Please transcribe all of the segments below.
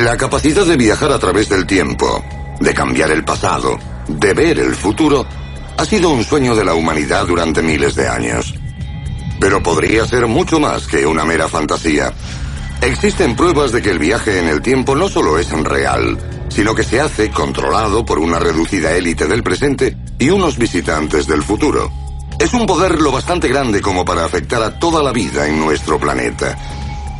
La capacidad de viajar a través del tiempo, de cambiar el pasado, de ver el futuro, ha sido un sueño de la humanidad durante miles de años. Pero podría ser mucho más que una mera fantasía. Existen pruebas de que el viaje en el tiempo no solo es real, sino que se hace controlado por una reducida élite del presente y unos visitantes del futuro. Es un poder lo bastante grande como para afectar a toda la vida en nuestro planeta.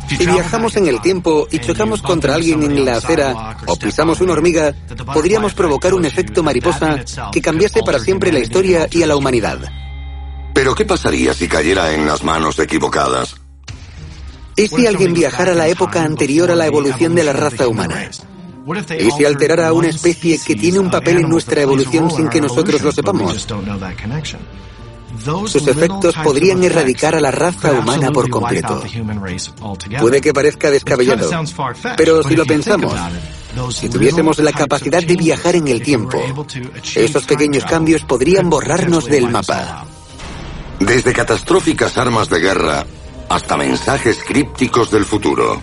Si viajamos en el tiempo y chocamos contra alguien en la acera o pisamos una hormiga, podríamos provocar un efecto mariposa que cambiase para siempre la historia y a la humanidad. Pero ¿qué pasaría si cayera en las manos equivocadas? ¿Y si alguien viajara a la época anterior a la evolución de la raza humana? ¿Y si alterara a una especie que tiene un papel en nuestra evolución sin que nosotros lo sepamos? Sus efectos podrían erradicar a la raza humana por completo. Puede que parezca descabellado, pero si lo pensamos, si tuviésemos la capacidad de viajar en el tiempo, esos pequeños cambios podrían borrarnos del mapa. Desde catastróficas armas de guerra hasta mensajes crípticos del futuro.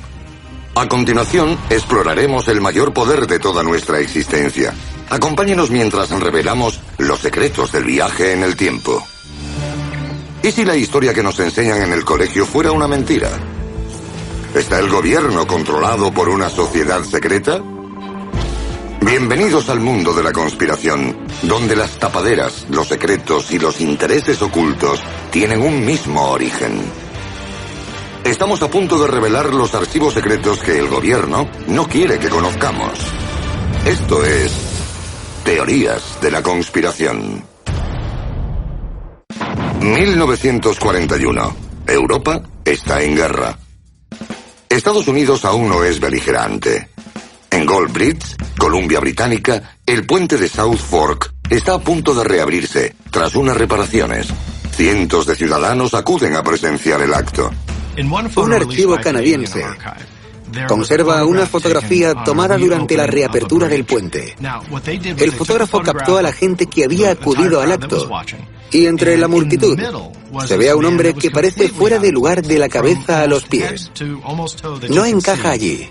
A continuación, exploraremos el mayor poder de toda nuestra existencia. Acompáñenos mientras revelamos los secretos del viaje en el tiempo. ¿Y si la historia que nos enseñan en el colegio fuera una mentira? ¿Está el gobierno controlado por una sociedad secreta? Bienvenidos al mundo de la conspiración, donde las tapaderas, los secretos y los intereses ocultos tienen un mismo origen. Estamos a punto de revelar los archivos secretos que el gobierno no quiere que conozcamos. Esto es Teorías de la Conspiración. 1941. Europa está en guerra. Estados Unidos aún no es beligerante. En Gold Bridge, Columbia Británica, el puente de South Fork está a punto de reabrirse tras unas reparaciones. Cientos de ciudadanos acuden a presenciar el acto. Un archivo canadiense conserva una fotografía tomada durante la reapertura del puente. El fotógrafo captó a la gente que había acudido al acto, y entre la multitud se ve a un hombre que parece fuera de lugar de la cabeza a los pies. No encaja allí.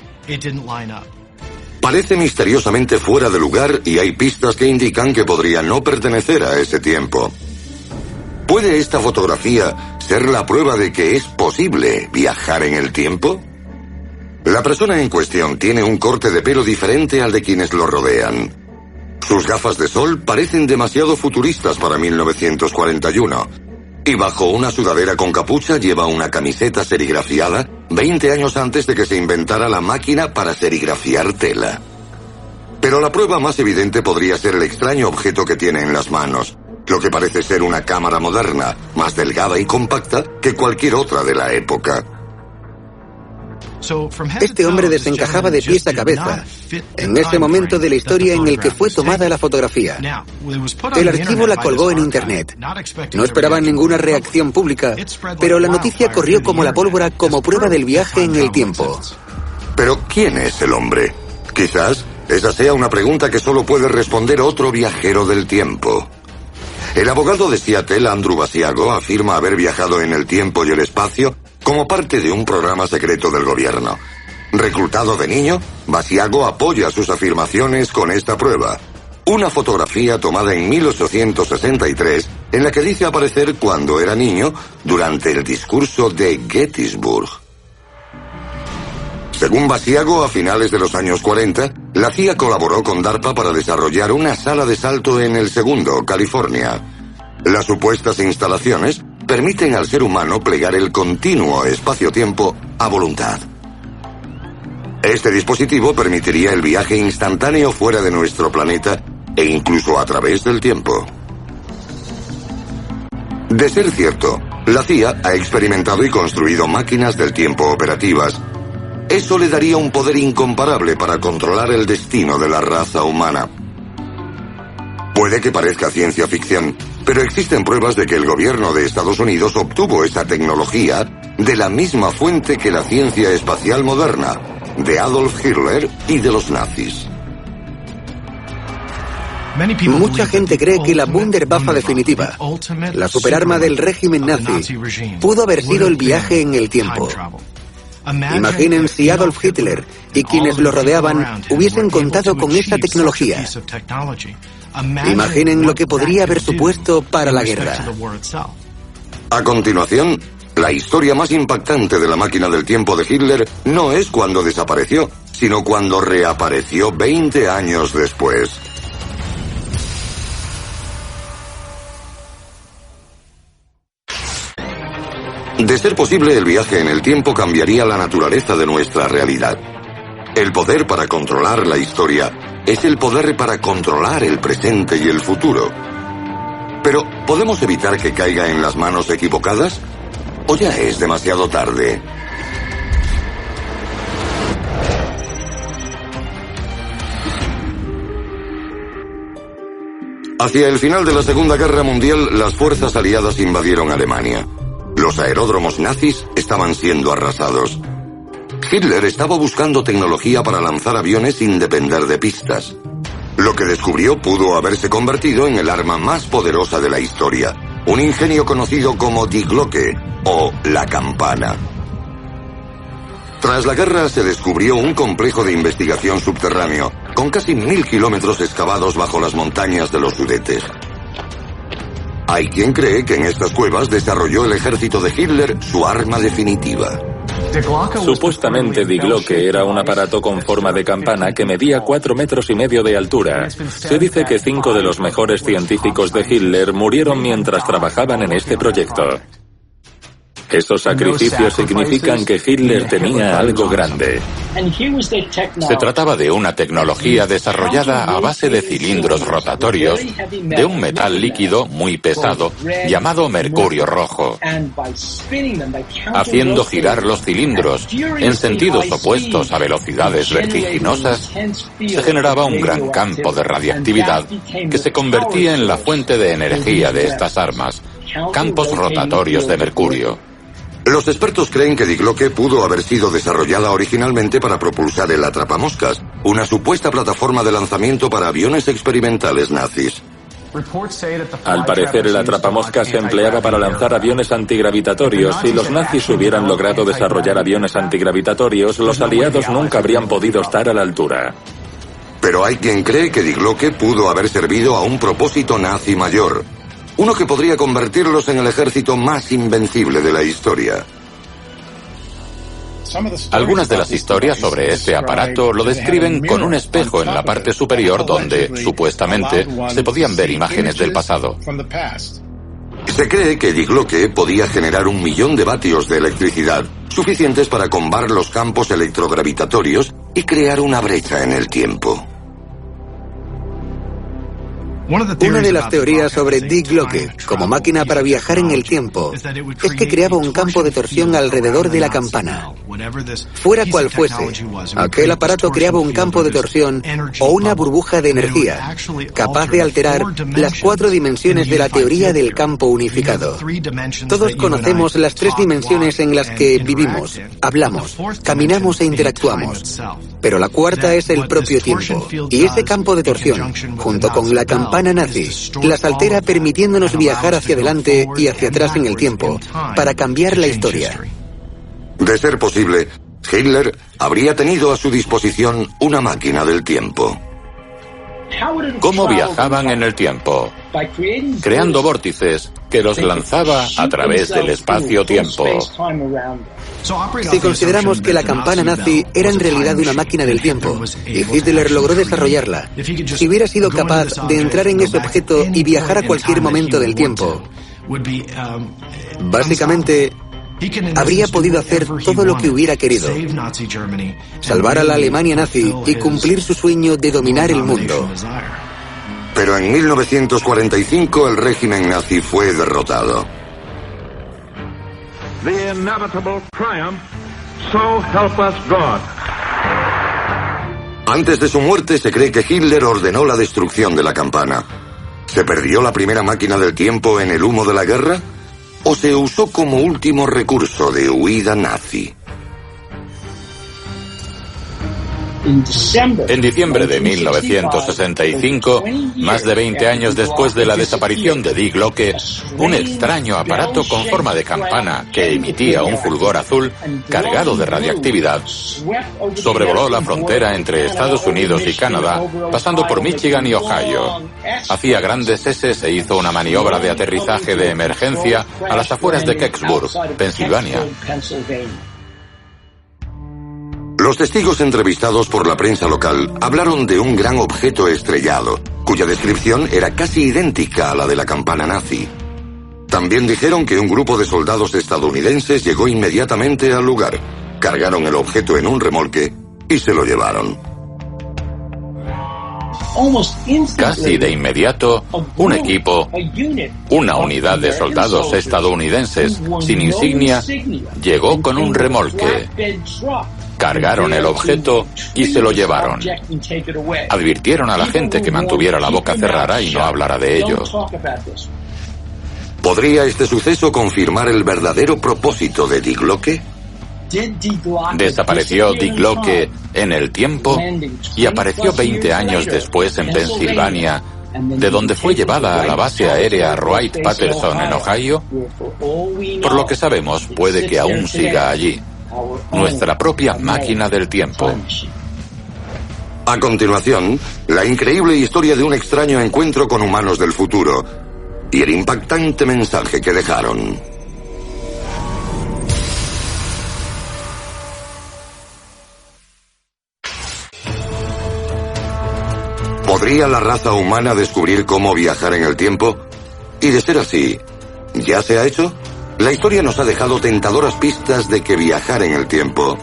Parece misteriosamente fuera de lugar y hay pistas que indican que podría no pertenecer a ese tiempo. ¿Puede esta fotografía ser la prueba de que es posible viajar en el tiempo? La persona en cuestión tiene un corte de pelo diferente al de quienes lo rodean. Sus gafas de sol parecen demasiado futuristas para 1941. Y bajo una sudadera con capucha lleva una camiseta serigrafiada 20 años antes de que se inventara la máquina para serigrafiar tela. Pero la prueba más evidente podría ser el extraño objeto que tiene en las manos, lo que parece ser una cámara moderna, más delgada y compacta que cualquier otra de la época. Este hombre desencajaba de pies a cabeza en ese momento de la historia en el que fue tomada la fotografía. El archivo la colgó en Internet. No esperaban ninguna reacción pública, pero la noticia corrió como la pólvora como prueba del viaje en el tiempo. ¿Pero quién es el hombre? Quizás esa sea una pregunta que solo puede responder otro viajero del tiempo. El abogado de Seattle, Andrew Basiago, afirma haber viajado en el tiempo y el espacio como parte de un programa secreto del gobierno. Reclutado de niño, Basiago apoya sus afirmaciones con esta prueba. Una fotografía tomada en 1863 en la que dice aparecer cuando era niño durante el discurso de Gettysburg. Según Basiago, a finales de los años 40, la CIA colaboró con DARPA para desarrollar una sala de salto en El Segundo, California. Las supuestas instalaciones permiten al ser humano plegar el continuo espacio-tiempo a voluntad. Este dispositivo permitiría el viaje instantáneo fuera de nuestro planeta e incluso a través del tiempo. De ser cierto, la CIA ha experimentado y construido máquinas del tiempo operativas. Eso le daría un poder incomparable para controlar el destino de la raza humana. Puede que parezca ciencia ficción, pero existen pruebas de que el gobierno de Estados Unidos obtuvo esa tecnología de la misma fuente que la ciencia espacial moderna, de Adolf Hitler y de los nazis. Mucha gente cree que la Wunderwaffe definitiva, la superarma del régimen nazi, pudo haber sido el viaje en el tiempo. Imaginen si Adolf Hitler y quienes lo rodeaban hubiesen contado con esa tecnología. Imaginen lo que podría haber supuesto para la guerra. A continuación, la historia más impactante de la máquina del tiempo de Hitler no es cuando desapareció, sino cuando reapareció 20 años después. De ser posible, el viaje en el tiempo cambiaría la naturaleza de nuestra realidad. El poder para controlar la historia es el poder para controlar el presente y el futuro. Pero, ¿podemos evitar que caiga en las manos equivocadas? ¿O ya es demasiado tarde? Hacia el final de la Segunda Guerra Mundial, las fuerzas aliadas invadieron Alemania. Los aeródromos nazis estaban siendo arrasados. Hitler estaba buscando tecnología para lanzar aviones sin depender de pistas. Lo que descubrió pudo haberse convertido en el arma más poderosa de la historia, un ingenio conocido como Die Glocke, o la campana. Tras la guerra se descubrió un complejo de investigación subterráneo, con casi 1000 kilómetros excavados bajo las montañas de los Sudetes. Hay quien cree que en estas cuevas desarrolló el ejército de Hitler su arma definitiva. Supuestamente Die Glocke era un aparato con forma de campana que medía 4,5 metros de altura. Se dice que 5 de los mejores científicos de Hitler murieron mientras trabajaban en este proyecto. Esos sacrificios significan que Hitler tenía algo grande. Se trataba de una tecnología desarrollada a base de cilindros rotatorios de un metal líquido muy pesado llamado mercurio rojo. Haciendo girar los cilindros en sentidos opuestos a velocidades vertiginosas, se generaba un gran campo de radiactividad que se convertía en la fuente de energía de estas armas, campos rotatorios de mercurio. Los expertos creen que Die Glocke pudo haber sido desarrollada originalmente para propulsar el atrapamoscas, una supuesta plataforma de lanzamiento para aviones experimentales nazis. Al parecer, el atrapamoscas se empleaba para lanzar aviones antigravitatorios. Si los nazis hubieran logrado desarrollar aviones antigravitatorios, los aliados nunca habrían podido estar a la altura. Pero hay quien cree que Die Glocke pudo haber servido a un propósito nazi mayor. Uno que podría convertirlos en el ejército más invencible de la historia. Algunas de las historias sobre este aparato lo describen con un espejo en la parte superior donde, supuestamente, se podían ver imágenes del pasado. Se cree que Die Glocke podía generar 1 millón de vatios de electricidad, suficientes para combar los campos electrogravitatorios y crear una brecha en el tiempo. Una de las teorías sobre Die Glocke como máquina para viajar en el tiempo es que creaba un campo de torsión alrededor de la campana. Fuera cual fuese, aquel aparato creaba un campo de torsión o una burbuja de energía capaz de alterar las 4 dimensiones de la teoría del campo unificado. Todos conocemos las 3 dimensiones en las que vivimos, hablamos, caminamos e interactuamos. Pero la cuarta es el propio tiempo. Y ese campo de torsión, junto con la campana nazi, las altera permitiéndonos viajar hacia adelante y hacia atrás en el tiempo, para cambiar la historia. De ser posible, Hitler habría tenido a su disposición una máquina del tiempo. ¿Cómo viajaban en el tiempo? Creando vórtices que los lanzaba a través del espacio-tiempo. Si consideramos que la campana nazi era en realidad una máquina del tiempo y Hitler logró desarrollarla, si hubiera sido capaz de entrar en ese objeto y viajar a cualquier momento del tiempo, básicamente habría podido hacer todo lo que hubiera querido: salvar a la Alemania nazi y cumplir su sueño de dominar el mundo. Pero en 1945 el régimen nazi fue derrotado. The inevitable triumph, so help us God. Antes de su muerte se cree que Hitler ordenó la destrucción de la campana. ¿Se perdió la primera máquina del tiempo en el humo de la guerra? ¿O se usó como último recurso de huida nazi? En diciembre de 1965, más de 20 años después de la desaparición de Dick Locke, un extraño aparato con forma de campana que emitía un fulgor azul cargado de radiactividad sobrevoló la frontera entre Estados Unidos y Canadá, pasando por Michigan y Ohio. Hacía grandes eses e hizo una maniobra de aterrizaje de emergencia a las afueras de Kecksburg, Pensilvania. Los testigos entrevistados por la prensa local hablaron de un gran objeto estrellado, cuya descripción era casi idéntica a la de la campana nazi. También dijeron que un grupo de soldados estadounidenses llegó inmediatamente al lugar, cargaron el objeto en un remolque y se lo llevaron. Casi de inmediato, un equipo, una unidad de soldados estadounidenses sin insignia, llegó con un remolque. Cargaron el objeto y se lo llevaron. Advirtieron a la gente que mantuviera la boca cerrada y no hablara de ello. ¿Podría este suceso confirmar el verdadero propósito de Dick Locke? ¿Desapareció Dick Locke en el tiempo y apareció 20 años después en Pensilvania, de donde fue llevada a la base aérea Wright-Patterson en Ohio? Por lo que sabemos, puede que aún siga allí. Nuestra propia máquina del tiempo. A continuación, la increíble historia de un extraño encuentro con humanos del futuro y el impactante mensaje que dejaron. ¿Podría la raza humana descubrir cómo viajar en el tiempo? Y de ser así, ¿ya se ha hecho? La historia nos ha dejado tentadoras pistas de que viajar en el tiempo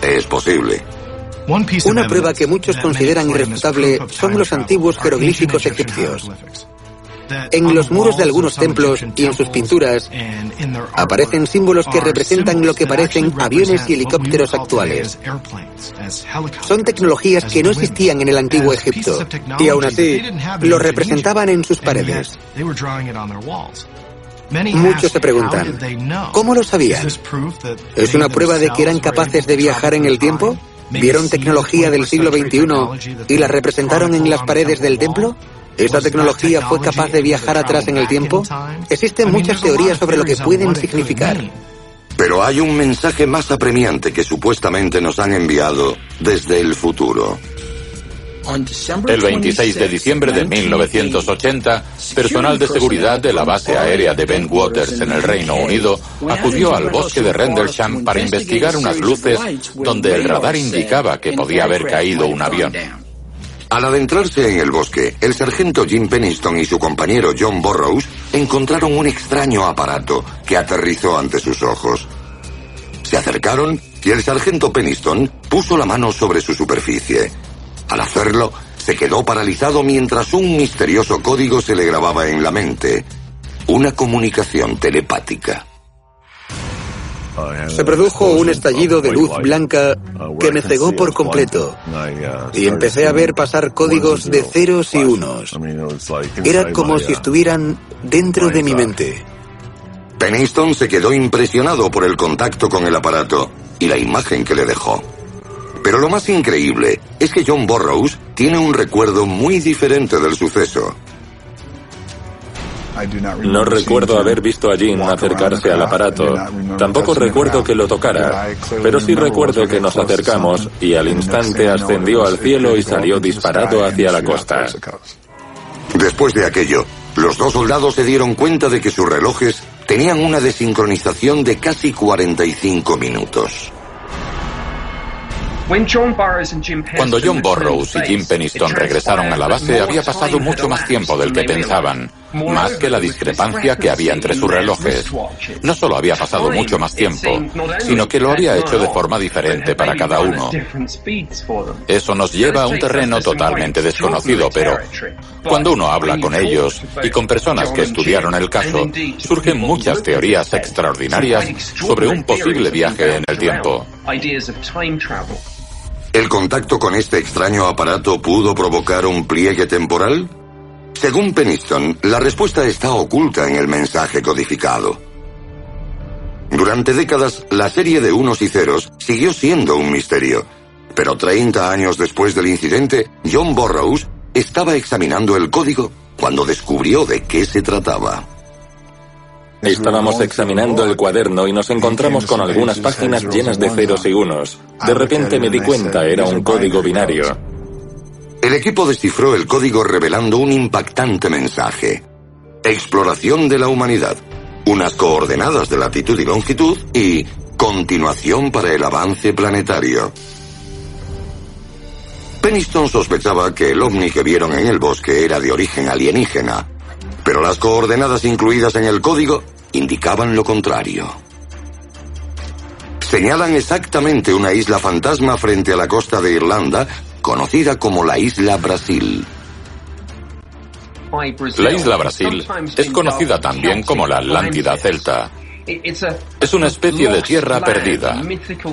es posible. Una prueba que muchos consideran irrefutable son los antiguos jeroglíficos egipcios. En los muros de algunos templos y en sus pinturas aparecen símbolos que representan lo que parecen aviones y helicópteros actuales. Son tecnologías que no existían en el antiguo Egipto y aún así lo representaban en sus paredes. Muchos se preguntan, ¿cómo lo sabían? ¿Es una prueba de que eran capaces de viajar en el tiempo? ¿Vieron tecnología del siglo XXI y la representaron en las paredes del templo? ¿Esa tecnología fue capaz de viajar atrás en el tiempo? Existen muchas teorías sobre lo que pueden significar. Pero hay un mensaje más apremiante que supuestamente nos han enviado desde el futuro. El 26 de diciembre de 1980, personal de seguridad de la base aérea de Bentwaters en el Reino Unido acudió al bosque de Rendlesham para investigar unas luces donde el radar indicaba que podía haber caído un avión. Al adentrarse en el bosque, el sargento Jim Penniston y su compañero John Burroughs encontraron un extraño aparato que aterrizó ante sus ojos. Se acercaron y el sargento Penniston puso la mano sobre su superficie. Al hacerlo, se quedó paralizado mientras un misterioso código se le grababa en la mente. Una comunicación telepática. Se produjo un estallido de luz blanca que me cegó por completo y empecé a ver pasar códigos de ceros y unos. Era como si estuvieran dentro de mi mente. Penniston se quedó impresionado por el contacto con el aparato y la imagen que le dejó. Pero lo más increíble es que John Burroughs tiene un recuerdo muy diferente del suceso. No recuerdo haber visto a Jim acercarse al aparato. Tampoco recuerdo que lo tocara, pero sí recuerdo que nos acercamos y al instante ascendió al cielo y salió disparado hacia la costa. Después de aquello, los dos soldados se dieron cuenta de que sus relojes tenían una desincronización de casi 45 minutos. Cuando John Burroughs y Jim Penniston regresaron a la base, había pasado mucho más tiempo del que pensaban, más que la discrepancia que había entre sus relojes. No solo había pasado mucho más tiempo, sino que lo había hecho de forma diferente para cada uno. Eso nos lleva a un terreno totalmente desconocido, pero cuando uno habla con ellos y con personas que estudiaron el caso, surgen muchas teorías extraordinarias sobre un posible viaje en el tiempo. ¿El contacto con este extraño aparato pudo provocar un pliegue temporal? Según Penniston, la respuesta está oculta en el mensaje codificado. Durante décadas, la serie de unos y ceros siguió siendo un misterio, Pero 30 años después del incidente, John Burroughs estaba examinando el código cuando descubrió de qué se trataba. Estábamos examinando el cuaderno y nos encontramos con algunas páginas llenas de ceros y unos. De repente me di cuenta, era un código binario. El equipo descifró el código revelando un impactante mensaje. Exploración de la humanidad, unas coordenadas de latitud y longitud y continuación para el avance planetario. Peniston sospechaba que el ovni que vieron en el bosque era de origen alienígena, pero las coordenadas incluidas en el código indicaban lo contrario. Señalan exactamente una isla fantasma frente a la costa de Irlanda, conocida como la Isla Brasil. La Isla Brasil es conocida también como la Atlántida celta. Es una especie de tierra perdida,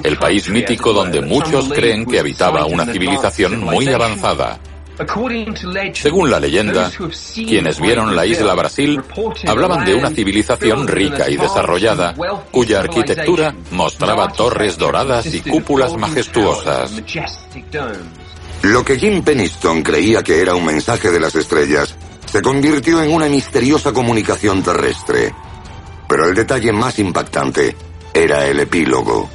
el país mítico donde muchos creen que habitaba una civilización muy avanzada. Según la leyenda, quienes vieron la Isla Brasil hablaban de una civilización rica y desarrollada, cuya arquitectura mostraba torres doradas y cúpulas majestuosas. Lo que Jim Peniston creía que era un mensaje de las estrellas se convirtió en una misteriosa comunicación terrestre. Pero el detalle más impactante era el epílogo.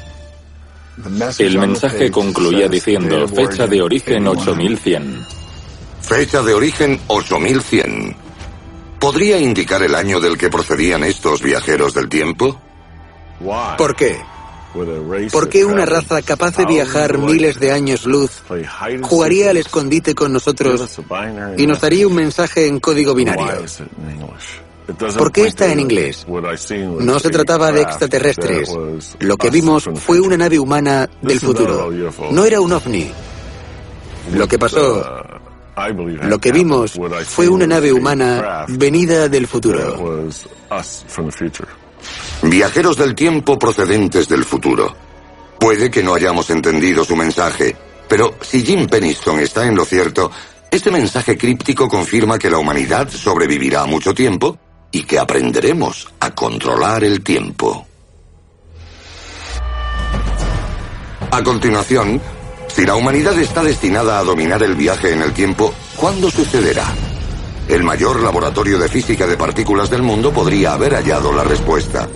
El mensaje concluía diciendo, fecha de origen 8100. Fecha de origen 8100. ¿Podría indicar el año del que procedían estos viajeros del tiempo? ¿Por qué? ¿Por qué una raza capaz de viajar miles de años luz jugaría al escondite con nosotros y nos daría un mensaje en código binario? ¿Por qué está en inglés? No se trataba de extraterrestres. Lo que vimos fue una nave humana del futuro. No era un ovni. Lo que vimos fue una nave humana venida del futuro. Viajeros del tiempo procedentes del futuro. Puede que no hayamos entendido su mensaje, pero si Jim Peniston está en lo cierto, este mensaje críptico confirma que la humanidad sobrevivirá mucho tiempo y que aprenderemos a controlar el tiempo. A continuación, si la humanidad está destinada a dominar el viaje en el tiempo, ¿cuándo sucederá? El mayor laboratorio de física de partículas del mundo podría haber hallado la respuesta.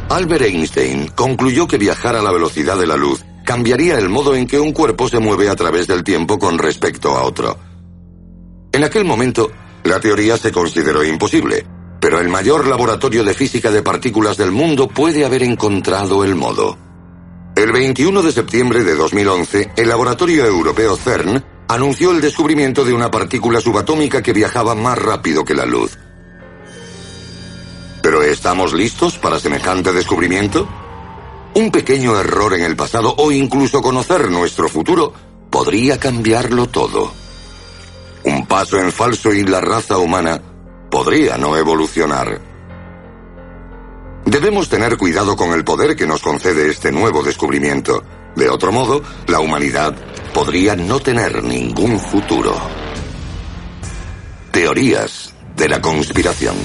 Albert Einstein concluyó que viajar a la velocidad de la luz cambiaría el modo en que un cuerpo se mueve a través del tiempo con respecto a otro. En aquel momento, la teoría se consideró imposible, pero el mayor laboratorio de física de partículas del mundo puede haber encontrado el modo. El 21 de septiembre de 2011, el laboratorio europeo CERN anunció el descubrimiento de una partícula subatómica que viajaba más rápido que la luz. ¿Pero estamos listos para semejante descubrimiento? Un pequeño error en el pasado o incluso conocer nuestro futuro podría cambiarlo todo. Un paso en falso y la raza humana podría no evolucionar. Debemos tener cuidado con el poder que nos concede este nuevo descubrimiento. De otro modo, la humanidad podría no tener ningún futuro. Teorías de la conspiración.